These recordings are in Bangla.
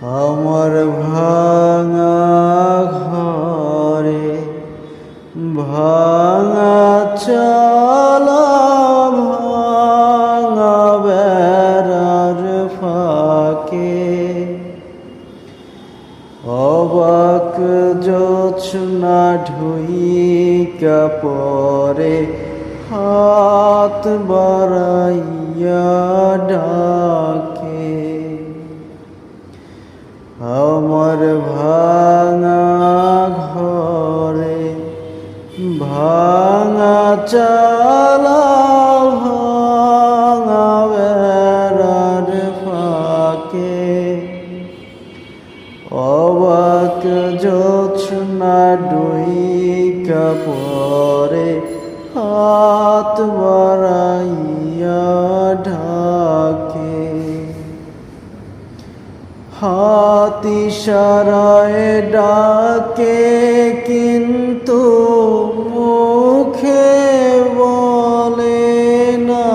আমার ভাঙা ঘরে ভাঙা চালা ভাঙা বেড়ার ফাঁকে অবাক জোছনা ঢুইকা পরে হাত বাড়াইয়া ডাকে আমার ভাঙা ঘরে ভাঙা চালা ভাঙা বেড়ার ফাঁকে অবাক জোছনা ডুইকা পরে হাত বাড়াইয়া ঢাকে হাত ইশারায় ডাকে কিন্তু মুখে বলে না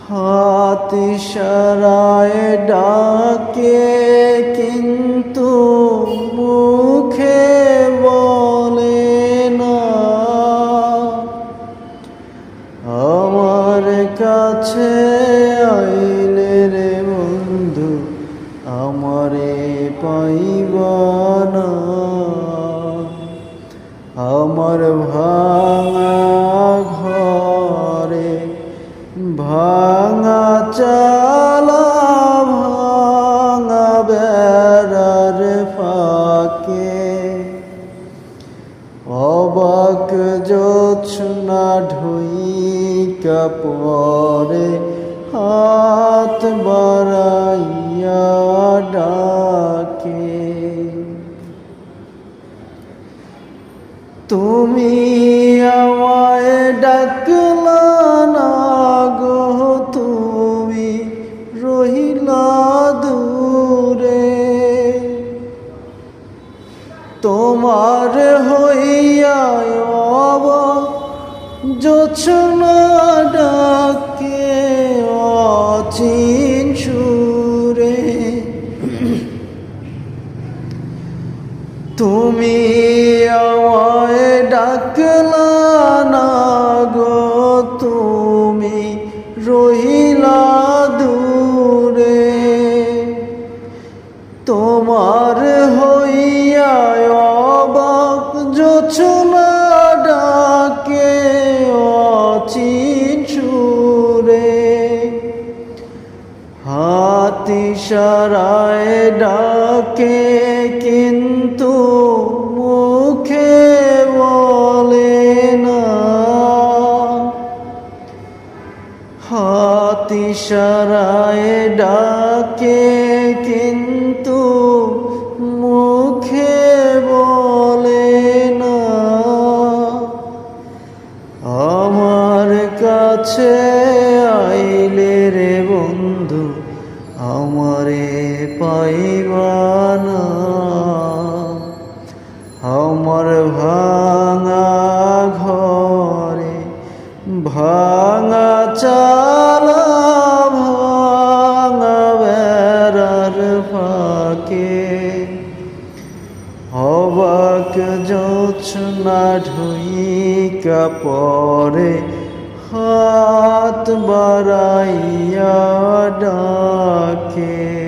হাত ইশারায় ডাকে কিন্তু মুখে বলে না আমার কাছে আইলে রে বন্ধু আমারে পাইবা না আমার ভাঙা ঘরে ভাঙা চালা ভাঙা বেড়ার ফাঁকে অবাক জোছনা ঢুইকা পরে হাত বাড়াইয়া ডাকে তুমি আমায় ডাকলা না গো তুমি রহিলা দূরে তোমার হইয়া জোছনা ডাকে অচিন সুরে তুমি আমায় ডাকলা না গো তুমি রহিলা দূরে তোমার হইয়া অবাক জোছনা ডাকে অচিন সুরে হাত ইশারায় ডাকে কিন্তু মুখে বলে না হাত ইশারায় ডাকে কিন্তু মুখে বলে না আমার কাছে আইলে রে বন্ধু আমারে পাইবা না আমার ভাঙা ঘরে ভাঙা চালা ভাঙা বেড়ার ফাঁকে অবাক জোছনা ঢুইকা পরে হাত বাড়াইয়া ডাকে